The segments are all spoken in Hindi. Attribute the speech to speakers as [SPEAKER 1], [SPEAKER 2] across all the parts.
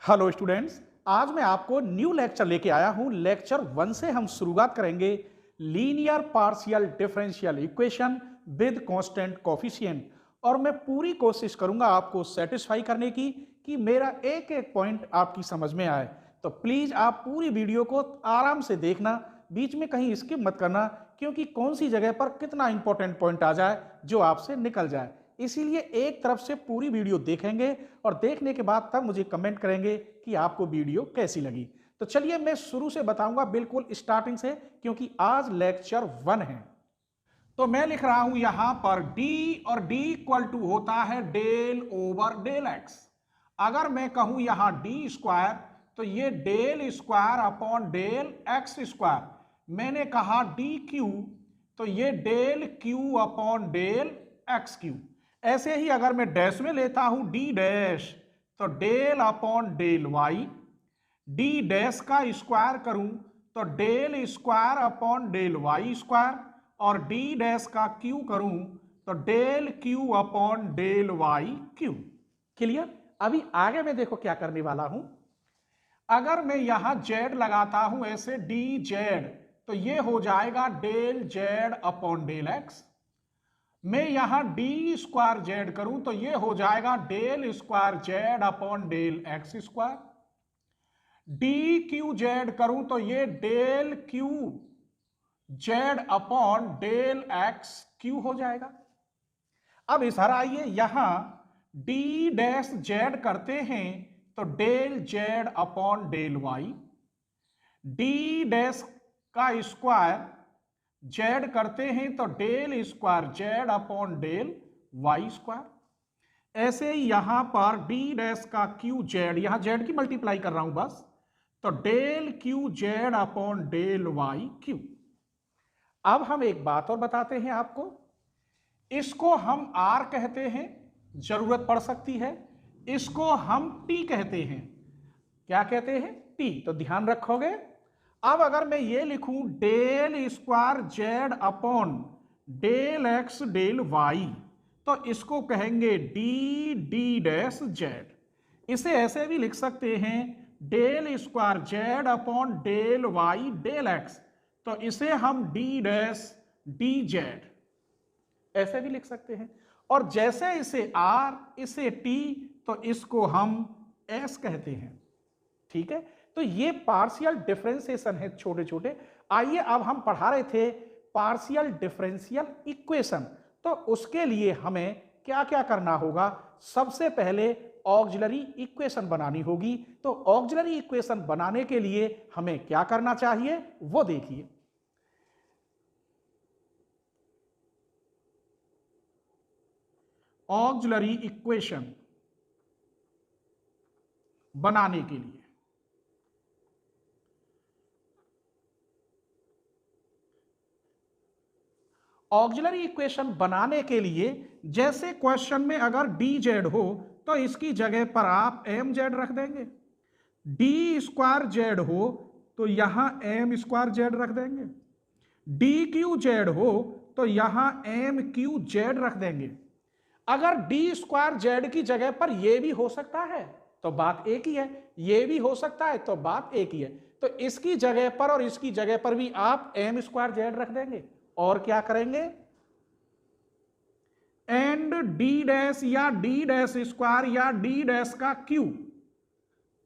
[SPEAKER 1] हेलो स्टूडेंट्स, आज मैं आपको न्यू लेक्चर लेके आया हूं। लेक्चर 1 से हम शुरुआत करेंगे linear partial differential equation with constant coefficient. और मैं पूरी कोशिश करूंगा आपको सेटिस्फाई करने की कि मेरा एक एक पॉइंट आपकी समझ में आए। तो प्लीज आप पूरी वीडियो को आराम से देखना, बीच में कहीं स्किप मत करना, क्योंकि कौन सी जगह पर कितना इंपॉर्टेंट पॉइंट आ जाए जो आपसे निकल जाए। इसीलिए एक तरफ से पूरी वीडियो देखेंगे और देखने के बाद तब मुझे कमेंट करेंगे कि आपको वीडियो कैसी लगी। तो चलिए मैं शुरू से बताऊंगा, बिल्कुल स्टार्टिंग से, क्योंकि आज लेक्चर 1 है। तो मैं लिख रहा हूं यहां पर d, और d इक्वल टू होता है डेल ओवर डेल x। अगर मैं कहूं यहां d स्क्वायर, तो ये del square upon del x square. मैंने कहा डी क्यू, तो ये del cube upon del x cube. ऐसे ही अगर मैं डैश में लेता हूं डी डैश, तो del upon del y. D dash का स्क्वायर करूं तो del square upon del y square, और डी डैश का क्यू करूं तो del cube upon del y cube. Clear? अभी आगे मैं देखो क्या करने वाला हूं। अगर मैं यहां जेड लगाता हूं ऐसे डी जेड, तो ये हो जाएगा del z upon del x. मैं यहां डी स्क्वायर जेड करूं तो ये हो जाएगा del square z upon del x square. D cube z करूं तो ये del cube z upon del x cube हो जाएगा। अब इधर आइए, यहां डी डैश जेड करते हैं तो del z upon del y. D dash का स्क्वायर जेड करते हैं तो del square z upon del y square. ऐसे ही यहां पर डी डैश का क्यू जेड, यहां जेड की मल्टीप्लाई कर रहा हूं बस, तो del cube z upon del y cube. अब हम एक बात और बताते हैं आपको, इसको हम आर कहते हैं, जरूरत पड़ सकती है। इसको हम टी कहते हैं। क्या कहते हैं? टी। तो ध्यान रखोगे। अब अगर मैं ये लिखूं del square z upon del x del y, तो इसको कहेंगे डी डी डैश जेड। इसे ऐसे भी लिख सकते हैं del square z upon del y del x, तो इसे हम डी डैश डी जेड ऐसे भी लिख सकते हैं। और जैसे इसे आर, इसे टी, तो इसको हम एस कहते हैं। ठीक है? तो ये पार्शियल डिफरेंशिएशन है छोटे छोटे। आइए, अब हम पढ़ा रहे थे पार्शियल डिफरेंशियल इक्वेशन, तो उसके लिए हमें क्या क्या करना होगा। सबसे पहले ऑक्सिलरी इक्वेशन बनानी होगी। तो ऑक्सिलरी इक्वेशन बनाने के लिए हमें क्या करना चाहिए वो देखिए। ऑक्सिलरी इक्वेशन बनाने के लिए ऑक्सिलरी इक्वेशन बनाने के लिए जैसे क्वेश्चन में अगर डी जेड हो तो इसकी जगह पर आप एम जेड रख देंगे। डी स्क्वायर जेड हो तो यहां एम स्क्वायर जेड रख देंगे। डी क्यू जेड हो तो यहां एम क्यू जेड रख देंगे। अगर डी स्क्वायर जेड की जगह पर यह भी हो सकता है तो बात एक ही है, यह भी हो सकता है तो बात एक ही है। तो इसकी जगह पर और इसकी जगह पर भी आप एम स्क्वायर जेड रख देंगे। और क्या करेंगे? एंड डी डैश या डी डैश स्क्वायर या डी डैश का क्यू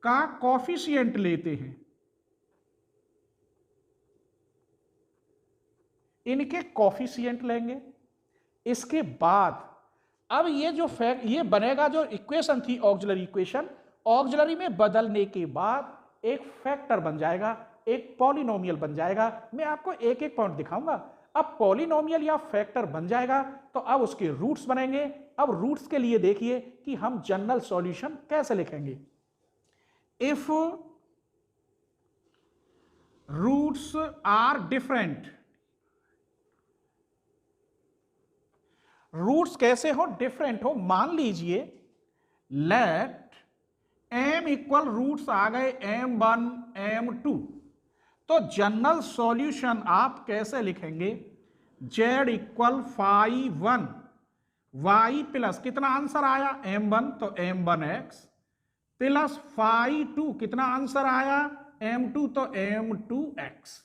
[SPEAKER 1] का कॉफिशिएंट लेते हैं। इनके कॉफिशिएंट लेंगे। इसके बाद अब ये जो फैक्ट ये बनेगा, जो इक्वेशन थी ऑक्सिलरी इक्वेशन, ऑक्सिलरी में बदलने के बाद एक फैक्टर बन जाएगा, एक पॉलिनोमियल बन जाएगा। मैं आपको एक एक पॉइंट दिखाऊंगा। अब पॉलिनोमियल या फैक्टर बन जाएगा तो अब उसके रूट्स बनेंगे। अब रूट्स के लिए देखिए कि हम जनरल सॉल्यूशन कैसे लिखेंगे। If roots are different, roots कैसे हो? डिफरेंट हो। मान लीजिए लेट एम इक्वल, रूट्स आ गए m1 m2, तो जनरल सॉल्यूशन आप कैसे लिखेंगे? z इक्वल 5 1 y प्लस कितना आंसर आया m1, तो m1x प्लस फाई 2, कितना आंसर आया m2, तो m2x।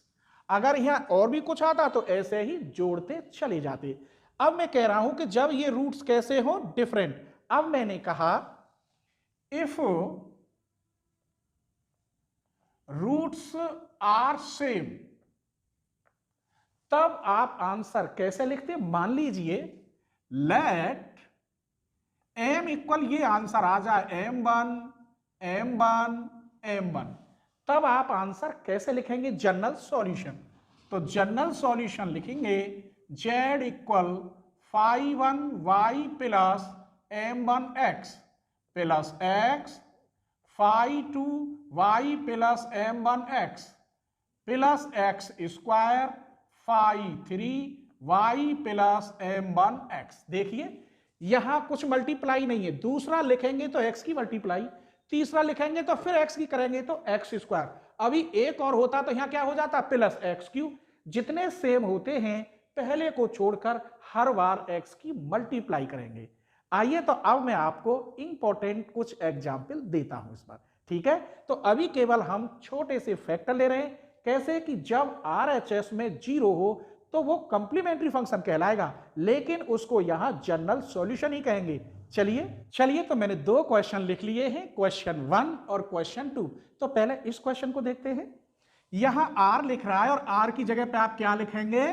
[SPEAKER 1] अगर यहां और भी कुछ आता तो ऐसे ही जोड़ते चले जाते। अब मैं कह रहा हूं कि जब ये रूट्स कैसे हो, डिफरेंट। अब मैंने कहा इफ रूट्स आर सेम, तब आप आंसर कैसे लिखते, मान लीजिए लेट m इक्वल, ये आंसर आ जाए m1 m1 m1, तब आप आंसर कैसे लिखेंगे, जनरल सॉल्यूशन। तो जनरल सॉल्यूशन लिखेंगे z equal phi 1 y plus m1x plus x phi 2 y plus m1x plus x square phi 3 y plus m1x। देखिए यहां कुछ मल्टीप्लाई नहीं है, दूसरा लिखेंगे तो x की मल्टीप्लाई, तीसरा लिखेंगे तो फिर x की करेंगे तो x स्क्वायर। अभी एक और होता तो यहां क्या हो जाता, प्लस x क्यूब। जितने सेम होते हैं पहले को छोड़कर हर बार x की मल्टीप्लाई करेंगे। आइए तो अब मैं आपको इंपॉर्टेंट कुछ एग्जाम्पल देता हूं इस बार, ठीक है। तो अभी केवल हम छोटे से फैक्टर ले रहे हैं, कैसे कि जब RHS में 0 हो तो वो कंप्लीमेंट्री फंक्शन कहलाएगा, लेकिन उसको यहां जनरल सॉल्यूशन ही कहेंगे। चलिए तो मैंने दो क्वेश्चन लिख लिए हैं, क्वेश्चन 1 और क्वेश्चन 2। तो पहले इस क्वेश्चन को देखते हैं। यहां r लिख रहा है और r की जगह पे आप क्या लिखेंगे,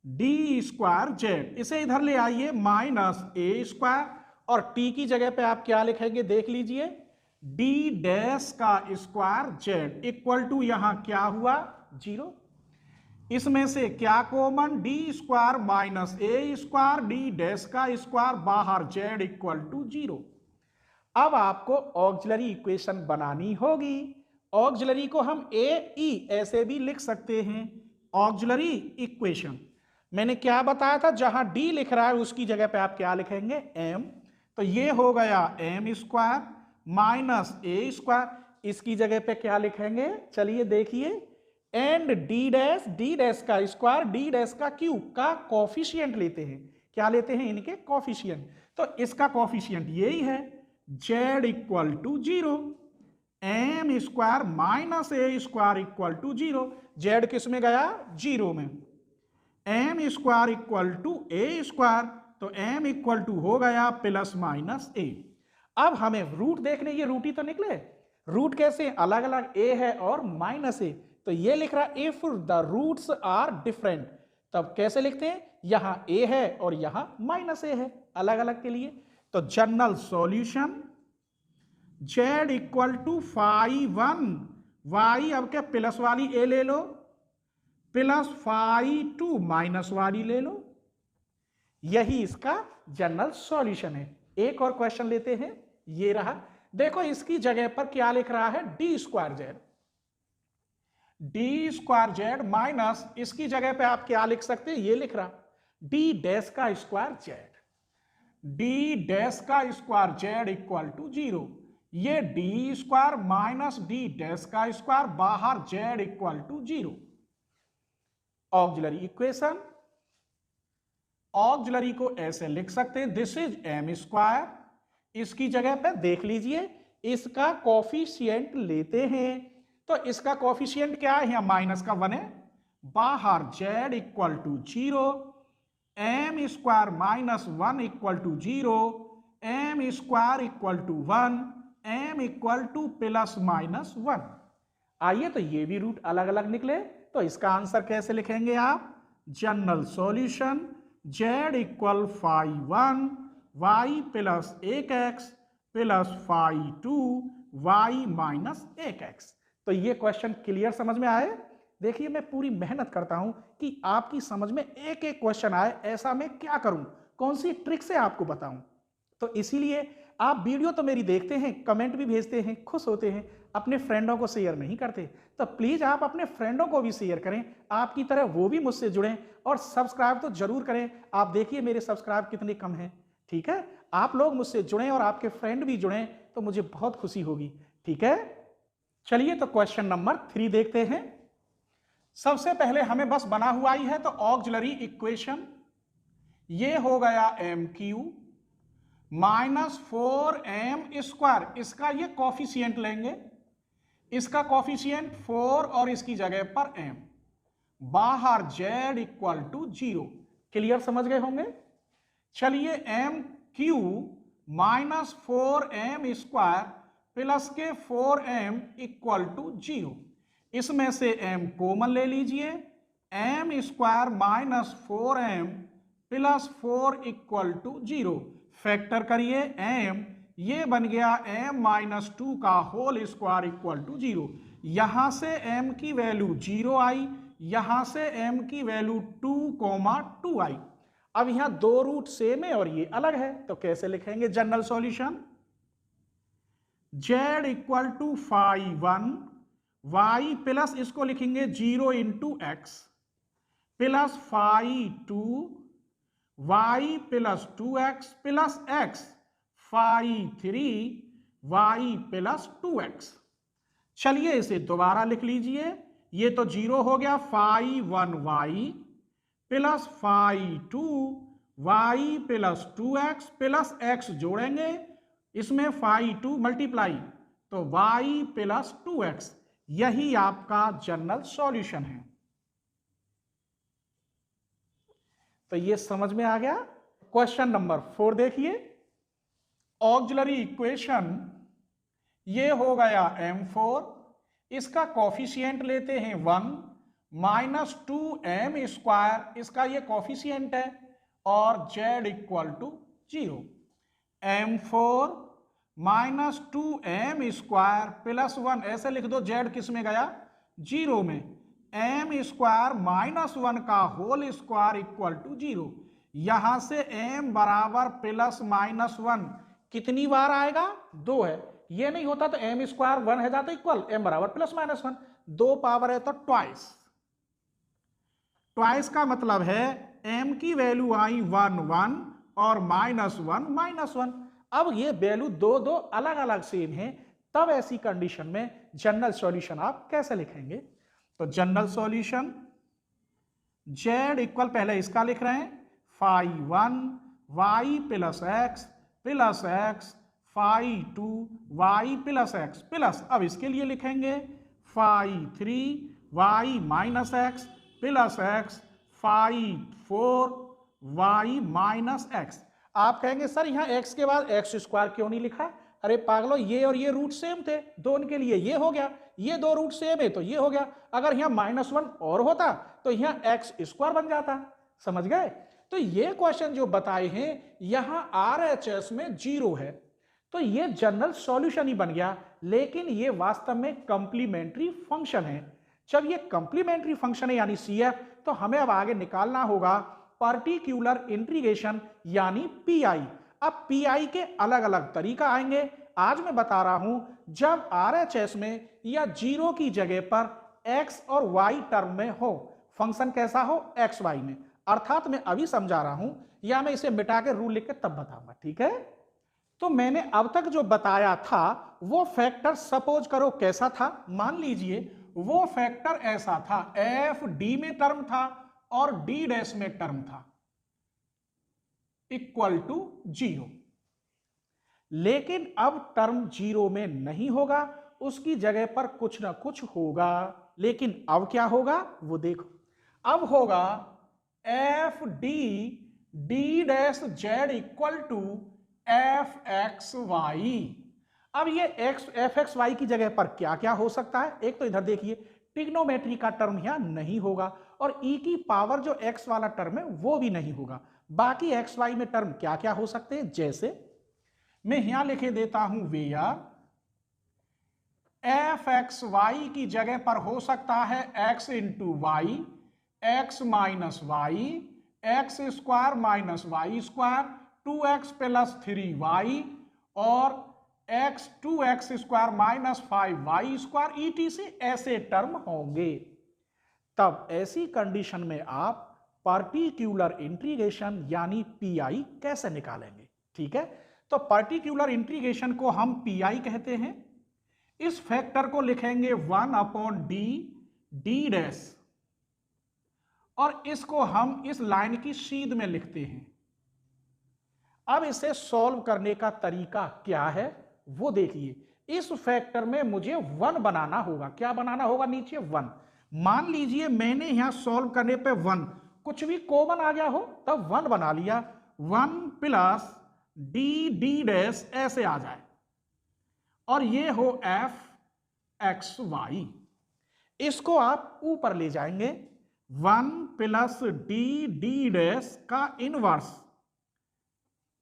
[SPEAKER 1] डी स्क्वायर जेड। इसे इधर ले आइए, माइनस ए स्क्वायर, और t की जगह पे आप क्या लिखेंगे, देख लीजिए डी डैश का स्क्वायर जेड इक्वल टू, यहां क्या हुआ 0। इसमें से क्या common, D square minus a square D dash का स्क्वायर, बाहर जेड इक्वल टू 0। अब आपको ऑक्सिलरी इक्वेशन बनानी होगी। ऑक्सिलरी को हम ए ई ऐसे भी लिख सकते हैं, ऑक्सिलरी इक्वेशन। मैंने क्या बताया था, जहां डी लिख रहा है उसकी जगह पे आप क्या लिखेंगे, m। तो ये हो गया m square minus a square, इसकी जगह पे क्या लिखेंगे, चलिए देखिए, एंड डी डैश का स्क्वायर डी डैश का क्यूब का कॉफिशिएंट लेते हैं। क्या लेते हैं, इनके कॉफिशिएंट। तो इसका कॉफिशिएंट यही है, z equal to 0, m square minus a square equal to 0। z किस में गया, 0 में। m square equal to a square, तो m इक्वल टू हो गया प्लस माइनस ए। अब हमें रूट देखने, ये रूट ही तो निकले। रूट कैसे, अलग अलग a है और माइनस ए। तो ये लिख रहा है if the roots are different, तब कैसे लिखते हैं, यहां a है और यहां माइनस ए है, अलग अलग के लिए। तो general solution z equal to phi 1 y, अब क्या प्लस वाली a ले लो, प्लस फाई 2 माइनस वाली ले लो। यही इसका जनरल सॉल्यूशन है। एक और क्वेश्चन लेते हैं, ये रहा। देखो इसकी जगह पर क्या लिख रहा है, डी स्क्वायर जेड माइनस, इसकी जगह पे आप क्या लिख सकते हैं, ये लिख रहा डी डैश का स्क्वायर जेड, डी डैश का स्क्वायर जेड इक्वल टू 0। ये D square minus D dash का स्क्वायर, बाहर z equal to 0। Auxiliary equation, auxiliary को ऐसे लिख सकते हैं, दिस इज m स्क्वायर, इसकी जगह पे देख लीजिए इसका कॉफिशिएंट लेते हैं। तो इसका कॉफिशिएंट क्या है, यहां माइनस का 1 है, बाहर z equal to 0, m square minus 1 equal to 0, m square equal to 1, m equal to plus minus 1। आइए तो ये भी रूट अलग अलग निकले, तो इसका आंसर कैसे लिखेंगे आप, general solution z equal phi 1 y plus 1x plus phi 2 y minus 1x। तो ये क्वेश्चन क्लियर समझ में आए। देखिए मैं पूरी मेहनत करता हूं कि आपकी समझ में एक एक क्वेश्चन आए, ऐसा मैं क्या करूं, कौन सी ट्रिक से आपको बताऊं। तो इसीलिए आप वीडियो तो मेरी देखते हैं, कमेंट भी भेजते हैं, खुश होते हैं, अपने फ्रेंडों को शेयर नहीं करते। तो प्लीज आप अपने फ्रेंडों को भी शेयर करें, आपकी तरह वो भी मुझसे जुड़ें, और सब्सक्राइब तो जरूर करें। आप देखिए मेरे सब्सक्राइब कितने कम हैं, ठीक है। आप लोग मुझसे जुड़ें और आपके फ्रेंड भी जुड़ें तो मुझे बहुत खुशी होगी, ठीक है। चलिए तो क्वेश्चन नंबर 3 देखते हैं। सबसे पहले हमें बस बना हुआ ही है, तो ऑक्सिलरी इक्वेशन ये हो गया एम क्यू -4m², इसका ये कॉफिशिएंट लेंगे, इसका कॉफिशिएंट 4 और इसकी जगह पर m, बाहर z इक्वल टू 0। क्लियर समझ गए होंगे। चलिए m³ -4m² प्लस के 4m इक्वल टू 0, इसमें से m कॉमन ले लीजिए, m² -4m plus 4 equal to 0, factor करिए m, ये बन गया m-2 का होल स्क्वायर इक्वल टू 0। यहां से m की वैल्यू 0 आई, यहां से m की वैल्यू 2, 2 आई। अब यहां दो रूट सेम है और ये अलग है, तो कैसे लिखेंगे general solution. z equal to 1 y plus इसको लिखेंगे 0 into x plus 2 y plus 2x plus x 3 y plus 2x। चलिए इसे दोबारा लिख लीजिए, ये तो 0 हो गया, 1 y plus 2 y plus 2x plus x जोड़ेंगे, इसमें 2 मल्टीप्लाई, तो y प्लस 2x, यही आपका जनरल सॉल्यूशन है। तो ये समझ में आ गया। क्वेश्चन नंबर 4 देखिए, ऑक्सिलरी इक्वेशन ये हो गया m4, इसका कॉफिशिएंट लेते हैं 1, -2m², इसका ये कॉफिशिएंट है, और z equal to 0। m4 -2m² plus 1, ऐसे लिख दो, z किस में गया 0 में, m² -1 का होल स्क्वायर इक्वल टू 0। यहां से m बराबर +-1 कितनी बार आएगा, 2 है, ये नहीं होता तो m² 1 है जाता इक्वल m बराबर +-1, 2 पावर है तो ट्वाइस। ट्वाइस का मतलब है m की वैल्यू आई 1 1 और -1 -1। अब ये वैल्यू दो अलग अलग सेम है, तब ऐसी कंडीशन में जनरल सॉल्यूशन आप कैसे लिखेंगे। तो जनरल सॉल्यूशन z इक्वल, पहले इसका लिख रहे हैं 1 y plus x 2 y plus x plus, अब इसके लिए लिखेंगे 3 y minus x plus x 4 y minus x। आप कहेंगे सर यहाँ x के बाद x² क्यों नहीं लिखा। अरे पागलो, ये और ये रूट सेम थे, दो उनके लिए ये हो गया, ये दो रूट सेम है तो ये हो गया। अगर यहाँ -1 और होता तो यहाँ x² बन जाता। समझ गए। तो ये क्वेश्चन जो बताए हैं यहां RHS में 0 है, तो ये जनरल सॉल्यूशन ही बन गया, लेकिन ये वास्तव में कंप्लीमेंट्री फंक्शन है। जब ये कंप्लीमेंट्री फंक्शन है यानी CF, तो हमें अब आगे निकालना होगा पर्टिकुलर इंटीग्रेशन यानी PI। अब PI के अलग अलग तरीका आएंगे, आज मैं बता रहा हूं जब RHS में या 0 की जगह पर x और y टर्म में हो, फंक्शन कैसा हो x y में, अर्थात मैं अभी समझा रहा हूं या मैं इसे मिटा के रूल लिख के तब बताऊंगा, ठीक है। तो मैंने अब तक जो बताया था वो फैक्टर सपोज करो कैसा था, मान लीजिए वो फैक्टर ऐसा था, f d में टर्म था और d डैश में टर्म था इक्वल टू 0, लेकिन अब टर्म 0 में नहीं होगा, उसकी जगह पर कुछ ना कुछ होगा। लेकिन अब क्या होगा वो देखो, अब होगा f d d dash z equal to f x y। अब ये f x y की जगह पर क्या क्या हो सकता है, एक तो इधर देखिए ट्रिग्नोमेट्री का टर्म यहां नहीं होगा और e की पावर जो x वाला टर्म है वो भी नहीं होगा। बाकी x y में टर्म क्या क्या हो सकते हैं, जैसे मैं यहां लिखे देता हूं वेयर f x y की जगह पर हो सकता है x into y, x minus y, x² minus y², 2x plus 3y और x 2x² minus 5y², etc ऐसे टर्म होंगे। तब ऐसी कंडीशन में आप पर्टिकुलर इंटीग्रेशन यानी PI कैसे निकालेंगे, ठीक है। तो पर्टिकुलर इंटीग्रेशन को हम PI कहते हैं। इस फैक्टर को लिखेंगे 1/d d डैश, और इसको हम इस लाइन की सीध में लिखते हैं। अब इसे सॉल्व करने का तरीका क्या है वो देखिए। इस फैक्टर में मुझे 1 बनाना होगा। क्या बनाना होगा? नीचे 1। मान लीजिए मैंने यहां सॉल्व करने पे 1 कुछ भी कॉमन आ गया हो तब 1 बना लिया। 1 प्लस डी डी डैश ऐसे आ जाए और ये हो एफ एक्स वाई। इसको आप ऊपर ले जाएंगे। 1 प्लस डी डी डैश का इनवर्स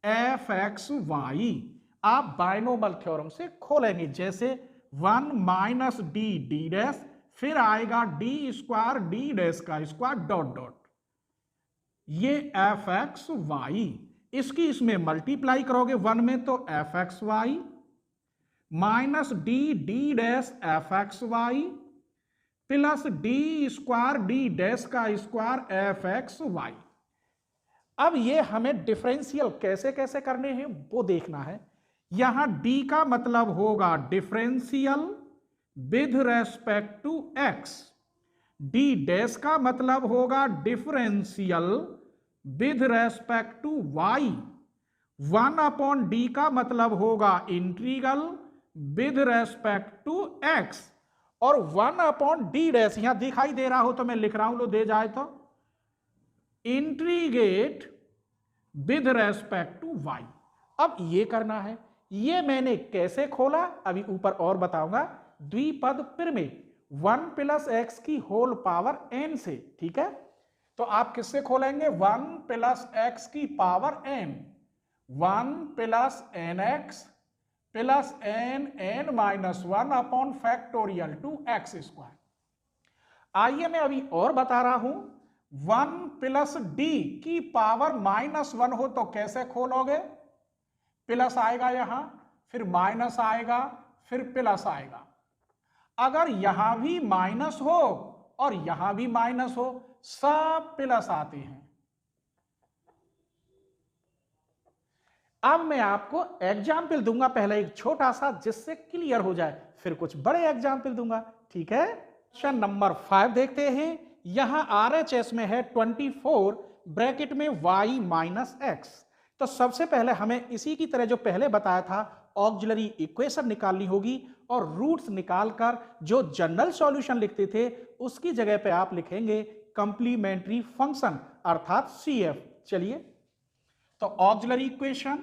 [SPEAKER 1] एफ एक्स वाई आप बायनोमल थ्योरम से खोलेंगे। जैसे 1 माइनस डी डी डैश फिर आएगा डी स्क्वायर डी डैश का स्क्वायर डॉट डॉट, ये एफ एक्स वाई। इसकी इसमें मल्टीप्लाई करोगे 1 में तो f x y minus D D dash f x y plus D square D dash का स्क्वायर एफ एक्स वाई। अब ये हमें डिफरेंशियल कैसे कैसे करने हैं वो देखना है। यहां d का मतलब होगा differential with respect to x, d dash का मतलब होगा differential with respect to y, 1 upon d का मतलब होगा integral with respect to x, और 1 अपॉन डी डैश यहां दिखाई दे रहा हो तो मैं लिख रहा हूं, लो दे जाए तो integrate with respect to y। अब ये करना है। ये मैंने कैसे खोला अभी ऊपर और बताऊंगा। द्विपद प्रमेय 1 प्लस एक्स की होल पावर n से, ठीक है। तो आप किससे खोलेंगे? 1 प्लस एक्स की power n, 1 plus n x plus n n minus 1 upon factorial two x square. आइए मैं अभी और बता रहा हूं। 1 प्लस डी की पावर -1 हो तो कैसे खोलोगे? प्लस आएगा यहां, फिर माइनस आएगा, फिर प्लस आएगा। अगर यहां भी माइनस हो और यहां भी माइनस हो, सब प्लस आते हैं। अब मैं आपको एग्जाम्पल दूंगा, पहले एक छोटा सा जिससे क्लियर हो जाए, फिर कुछ बड़े एग्जाम्पल दूंगा, ठीक है। क्वेश्चन नंबर 5 देखते हैं। यहां RHS में है 24 ब्रैकेट में y माइनस एक्स। तो सबसे पहले हमें इसी की तरह जो पहले बताया था ऑक्सिलरी इक्वेशन निकालनी होगी और रूट्स निकालकर जो जनरल सॉल्यूशन लिखते थे उसकी जगह पे आप लिखेंगे कंप्लीमेंट्री फंक्शन अर्थात CF। चलिए तो ऑक्सिलरी इक्वेशन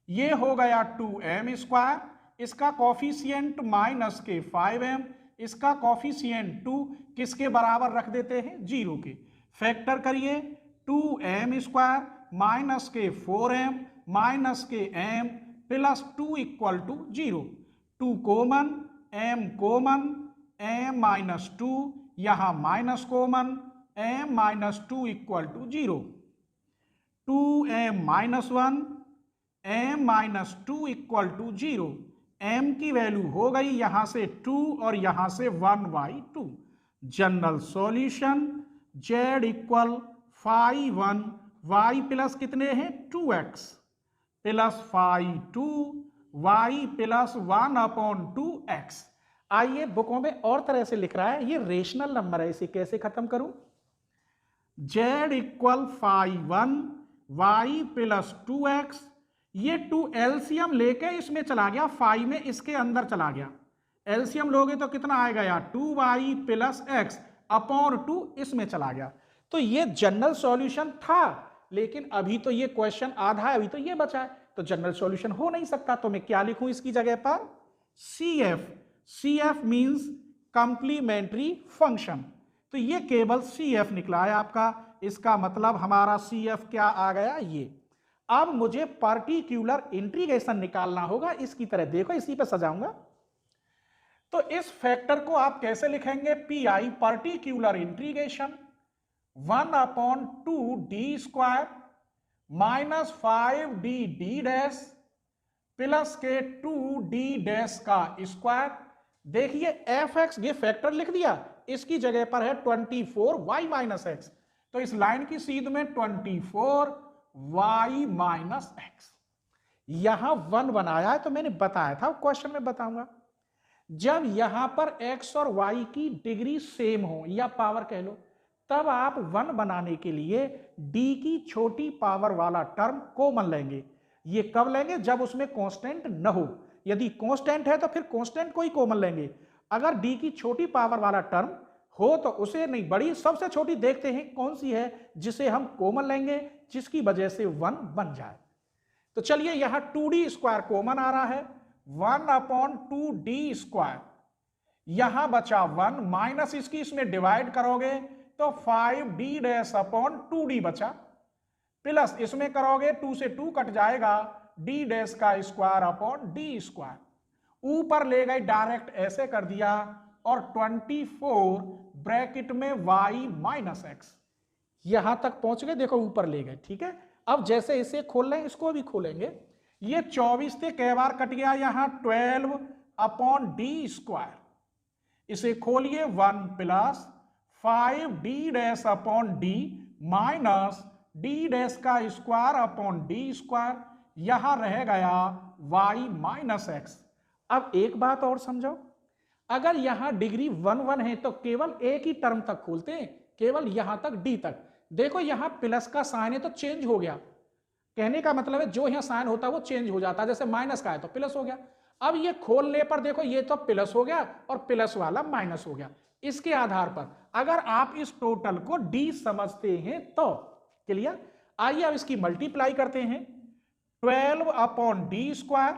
[SPEAKER 1] ये हो गया 2m स्क्वायर, इसका कॉफिशिएंट माइनस के 5m, इसका कॉफिशिएंट 2 किसके बराबर रख देते हैं? 0 के। फैक्टर करिए 2m स्क्वायर माइनस के 4m माइनस के m plus 2 equal to 0। 2 common, m common, m minus 2 यहां minus common, m minus 2 equal to 0। 2m minus 1, m minus 2 equal to 0। m की वैल्यू हो गई यहां से 2 और यहां से 1/2। General solution z equal 5 y plus कितने हैं? 2x plus 2 y plus 1/2x। आइए बुकों में और तरह से लिख रहा है, ये रेशनल नंबर है, इसे कैसे खत्म करूं? z equal 5 y plus 2x, ये 2 एलसीएम लेके इसमें चला गया, 5 में इसके अंदर चला गया। एलसीएम लोगे तो कितना आएगा यार? 2y प्लस x अपॉन 2 इसमें चला गया। तो ये जनरल सॉल्यूशन था, लेकिन अभी तो ये क्वेश्चन आधा है, अभी तो ये बचा है, तो जनरल सॉल्यूशन हो नहीं सकता। तो मैं क्या लिखूं इसकी जगह पर? CF। CF means complementary function. तो ये केवल CF निकला है आपका, इसका मतलब हमारा CF क्या आ गया? ये। अब मुझे पार्टिकुलर इंटीग्रेशन निकालना होगा, इसकी तरह देखो, इसी पे सजाऊंगा। तो इस फैक्टर को आप कैसे लिखेंगे? PI particular integration 1/2 D square minus 5d D dash plus के 2d डैश का स्क्वायर। देखिए fx ये फैक्टर लिख दिया, इसकी जगह पर है 24y माइनस एक्स। तो इस लाइन की सीध में 24y माइनस एक्स। यहां 1 बनाया है तो मैंने बताया था, क्वेश्चन में बताऊंगा। जब यहां पर x और y की डिग्री सेम हो या पावर कह लो, तब आप 1 बनाने के लिए d की छोटी पावर वाला टर्म कॉमन लेंगे। ये कब लेंगे? जब उसमें कांस्टेंट न हो। यदि कांस्टेंट है तो फिर कांस्टेंट को ही कॉमन लेंगे। अगर d की छोटी पावर वाला टर्म हो तो उसे नहीं, बड़ी सबसे छोटी देखते हैं कौन सी है जिसे हम कॉमन लेंगे, जिसकी वजह से 1 बन जाए। तो चलिए यहां 2d स्क्वायर कॉमन आ रहा है, 1/2d स्क्वायर, यहां बचा 1 माइनस इसकी, इसमें डिवाइड करोगे तो 5d डैश अपॉन 2d बचा, प्लस इसमें करोगे 2 से 2 कट जाएगा, d डैश का स्क्वायर अपॉन d स्क्वायर, ऊपर ले गए डायरेक्ट ऐसे कर दिया, और 24 ब्रैकेट में y माइनस एक्स, यहां तक पहुंच गए, देखो ऊपर ले गए। ठीक है, अब जैसे इसे खोल लें इसको भी खोलेंगे, ये 24 से कई बार कट गया, यहां 12 अपॉन डी स्क्वायर, इसे खोलिए 1 plus 5d dash upon D minus d dash का स्क्वायर अपॉन डी स्क्वायर, यहां रह गया y माइनस एक्स। अब एक बात और समझो, अगर यहां डिग्री 1 है तो केवल एक ही टर्म तक खोलते हैं, केवल यहां तक d तक। देखो यहां प्लस का साइन है तो चेंज हो गया, कहने का मतलब है जो यहां साइन होता है वो चेंज हो जाता है, जैसे माइनस का है तो प्लस हो गया। अब ये खोलने पर देखो ये तो प्लस हो गया और प्लस वाला माइनस हो गया। इसके आधार पर अगर आप इस टोटल को d समझते हैं तो क्लियर। आइए अब इसकी मल्टीप्लाई करते हैं, 12 अपॉन डी स्क्वायर,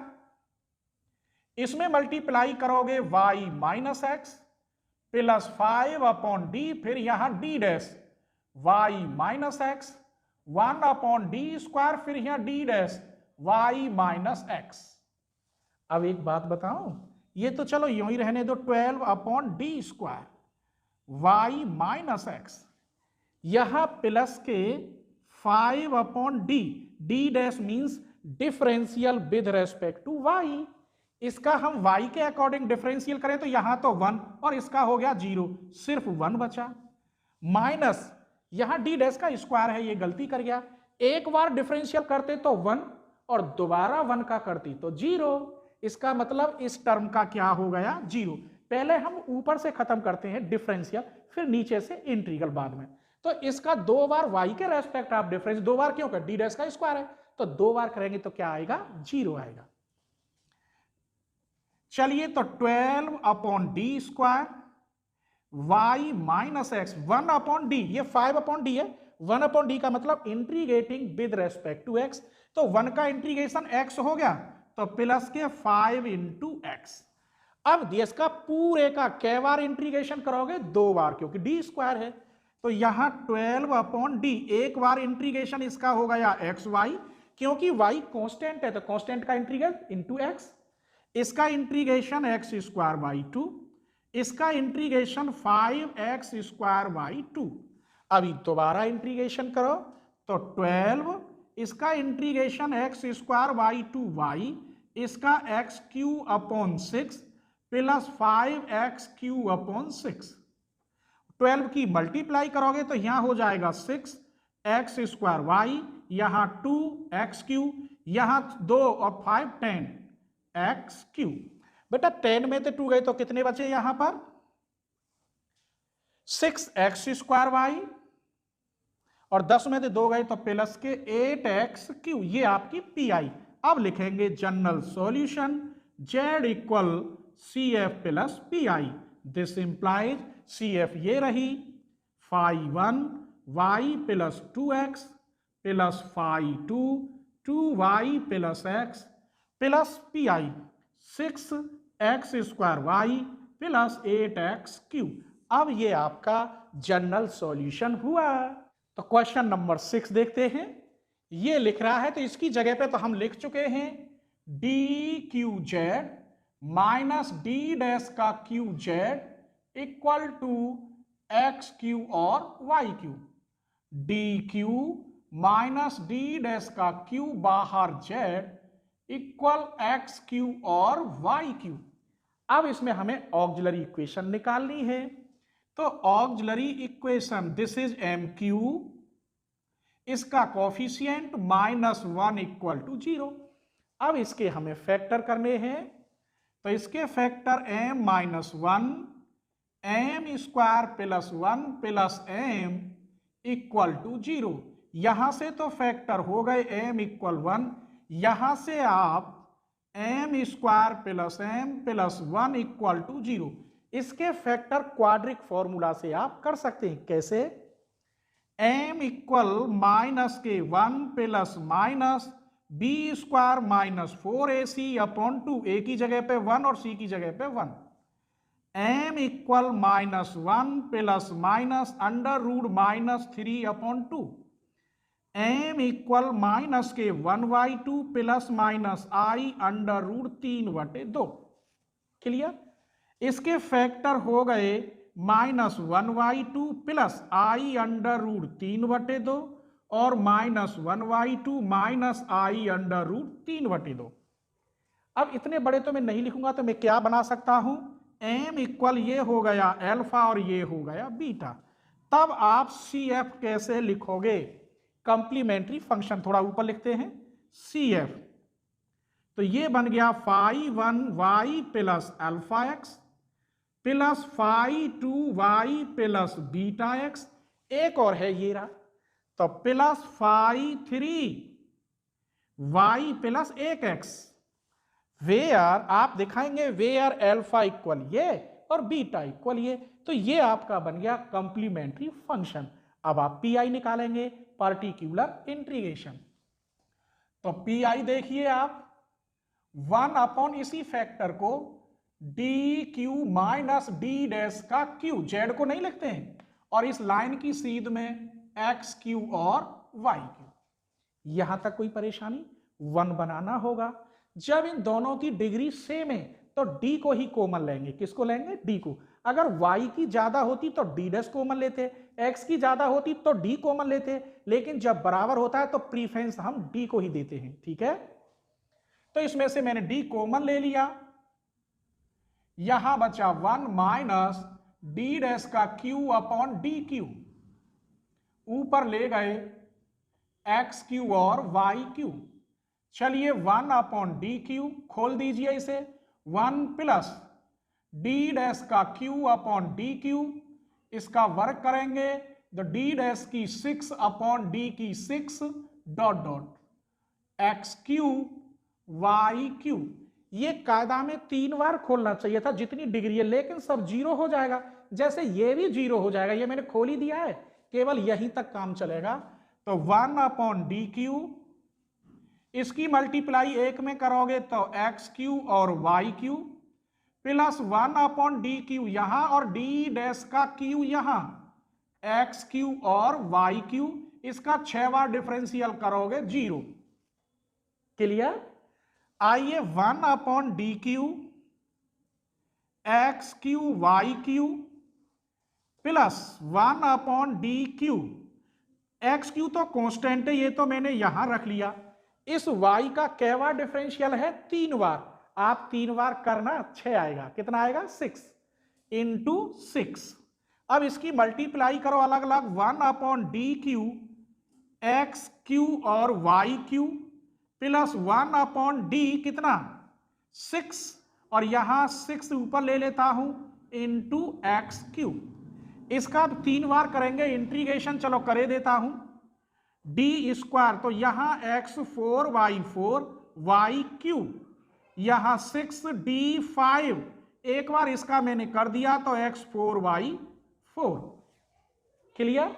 [SPEAKER 1] इसमें मल्टीप्लाई करोगे y minus x plus 5 upon D, फिर यहां d dash y minus x, 1 upon D square, फिर यहां d dash y minus x. अब एक बात बताऊं, ये तो चलो यूं ही रहने दो, 12 upon D square y minus x, यहां प्लस के 5 upon D, D dash means differential with respect to y, इसका हम y के अकॉर्डिंग डिफरेंशियल करें तो यहां तो 1 और इसका हो गया 0, सिर्फ 1 बचा, माइनस यहां d डैश का स्क्वायर है, ये गलती कर गया, एक बार डिफरेंशियल करते तो 1 और दोबारा 1 का करती तो 0, इसका मतलब इस टर्म का क्या हो गया 0। पहले हम ऊपर से खत्म करते हैं डिफरेंशियल, फिर नीचे से इंटीग्रल बाद में। तो इसका 2 बार y के रेस्पेक्ट आप डिफरेंस 2 बार क्यों कर, d डैश का स्क्वायर है तो 2 बार करेंगे तो क्या आएगा 0 आएगा। चलिए तो 12 upon D square y minus x, 1 upon D, ये 5 अपॉन डी है, 1 अपॉन डी का मतलब integrating with respect to x, तो 1 का इंटीग्रेशन x हो गया तो प्लस के 5 इंटू एक्स। अब इसका पूरे का कै बार इंटीग्रेशन करोगे 2 बार, क्योंकि डी स्क्वायर है, तो यहां 12 अपॉन डी, एक बार इंटीग्रेशन इसका हो गया एक्स वाई, क्योंकि y कांस्टेंट है तो कांस्टेंट का इंटीग्रल इंटू एक्स, इसका इंटीग्रेशन एक्स स्क्वायर बाई 2, इसका इंटीग्रेशन 5x स्क्वायर बाई 2। अभी दोबारा इंटीग्रेशन करो तो 12, इसका integration x square by 2y, इसका x Q upon 6 plus 5x³ upon 6। 12 की मल्टीप्लाई करोगे तो यहां हो जाएगा 6x स्क्वायर वाई, यहां 2x³, यहां 2 और 5 10x³। बेटा 10 में तो 2 गए तो कितने बचे यहां पर 6x स्क्वायर वाई, और 10 में से 2 गए तो प्लस के 8x³, ये आपकी पीआई। अब लिखेंगे general solution z equal CF plus PI, this implies CF ये रही 5 y plus 2x plus 2 2y plus x plus PI 6x square y plus 8x³। अब ये आपका जनरल सॉल्यूशन हुआ। तो क्वेश्चन नंबर 6 देखते हैं, ये लिख रहा है तो इसकी जगह पे तो हम लिख चुके हैं dQz माइनस d डैश का QZ इक्वल टू x³ और y³, dq minus d dash का q बाहर z इक्वल x³ और y³। अब इसमें हमें ऑक्सिलरी इक्वेशन निकालनी है, तो auxiliary equation this is mq, इसका कोफिशिएंट -1 इक्वल टू 0। अब इसके हमें फैक्टर करने हैं, तो इसके factor m-1 m square plus 1 plus m equal to 0। यहां से तो फैक्टर हो गए एम इक्वल 1, यहां से आप m square plus m plus 1 equal to 0, इसके फैक्टर क्वाड्रिक फॉर्मूला से आप कर सकते हैं। कैसे? एम इक्वल माइनस के 1 plus minus b square minus 4ac upon 2, a की जगह पे 1 और सी की जगह पे 1। M equal minus 1 plus minus under root minus 3 upon 2। M equal minus के 1/2 plus minus i under root 3/2। Clear? इसके फैक्टर हो गए -1/2 प्लस आई अंडर रूट 3/2 और -1/2 माइनस आई अंडर रूट 3/2। अब इतने बड़े तो मैं नहीं लिखूंगा, तो मैं क्या बना सकता हूं? एम इक्वल ये हो गया अल्फा और ये हो गया बीटा। तब आप सी एफ कैसे लिखोगे? कंप्लीमेंट्री फंक्शन थोड़ा ऊपर लिखते हैं, सी एफ। तो ये बन गया phi 1 y plus alpha x plus phi 2 y plus beta x. एक और है ये रहा, तो plus phi 3 y plus 1x। Where आप दिखाएंगे वेयर अल्फा इक्वल ये और बीटा इक्वल ये, तो ये आपका बन गया कंप्लीमेंट्री फंक्शन। अब आप पीआई निकालेंगे, पार्टिकुलर इंटीग्रेशन। तो पीआई देखिए आप 1 अपॉन इसी फैक्टर को D Q minus D dash का क्यू, जेड को नहीं लिखते हैं, और इस लाइन की सीध में एक्स क्यू और वाई क्यू। यहां तक कोई परेशानी? 1 बनाना होगा। जब इन दोनों की डिग्री सेम है तो d को ही कॉमन लेंगे। किसको लेंगे? d को। अगर y की ज्यादा होती तो d डैश कॉमन लेते, x की ज्यादा होती तो d कॉमन लेते, लेकिन जब बराबर होता है तो प्रीफरेंस हम d को ही देते हैं। ठीक है, तो इसमें से मैंने d कॉमन ले लिया, यहां बचा 1 माइनस d डैश का q अपॉन डी क्यू, ऊपर ले गए एक्स क्यू और वाई क्यू। चलिए 1 अपॉन डी क्यू, खोल दीजिए इसे, 1 प्लस डी डैश का क्यू अपॉन डी क्यू, इसका वर्क करेंगे तो डी डैश की 6 अपॉन डी की 6 dot dot x q y q. ये कायदा में 3 बार खोलना चाहिए था जितनी डिग्री है, लेकिन सब जीरो हो जाएगा। जैसे ये भी जीरो हो जाएगा, ये मैंने खोल ही दिया है, केवल यहीं तक काम चलेगा। तो 1 अपॉन डी क्यू, इसकी मल्टीप्लाई एक में करोगे तो एक्स क्यू और Y Q, plus 1 upon D q यहां और डी डैश का क्यू यहां, एक्स क्यू और वाई क्यू, इसका 6 बार डिफरेंशियल करोगे 0। क्लियर? आइए 1 upon D Q x q y Q plus 1 upon D Q, x q तो कांस्टेंट है, ये तो मैंने यहां रख लिया। इस y का कै बार डिफरेंशियल है? 3 बार। आप 3 बार करना, 6 आएगा। कितना आएगा? 6 इंटू 6। अब इसकी मल्टीप्लाई करो अलग अलग, 1 upon D Q x Q और Y Q plus 1 upon D कितना? 6, और यहां 6 ऊपर ले लेता हूं इंटू एक्स क्यू। इसका 3 बार करेंगे इंटीग्रेशन, चलो करे देता हूं। डी स्क्वायर, तो यहां x4y4 वाई क्यू, यहां 6d5, एक बार इसका मैंने कर दिया तो x4y4। क्लियर?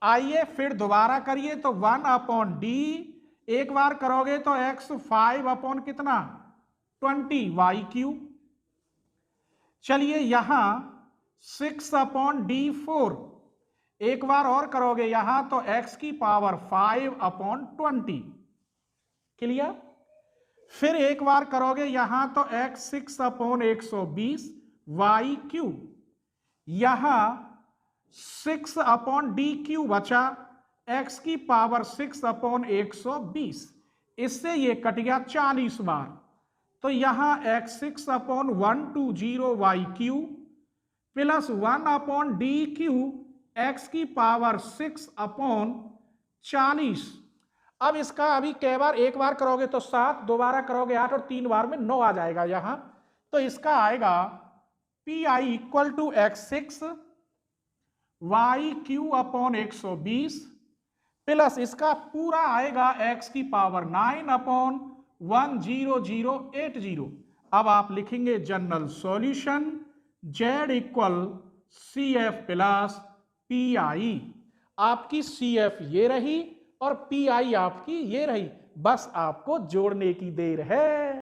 [SPEAKER 1] आइए फिर दोबारा करिए, तो 1 अपॉन डी, एक बार करोगे तो x5 अपॉन कितना? 20 वाई क्यू। चलिए यहां 6 अपॉन d4, एक बार और करोगे यहां तो x की पावर 5 अपॉन 20। क्लियर? फिर एक बार करोगे यहां तो x 6 अपॉन 120 वाई क्यू, यहां 6 अपॉन डी क्यू बचा, x की पावर 6 अपॉन 120, इससे ये कट गया 40 बार। तो यहां x 6 upon 120 y Q plus 1 upon D q x की पावर 6 अपॉन 40। अब इसका अभी कै बार? एक बार करोगे तो 7, दोबारा करोगे 8 और 3 बार में 9 आ जाएगा यहां। तो इसका आएगा P I equal to x6 y q upon 120 plus इसका पूरा आएगा x की पावर 9 अपॉन 10080। अब आप लिखेंगे general solution z equal C F plus P I. आपकी सी एफ ये रही और पी आई आपकी ये रही, बस आपको जोड़ने की देर है।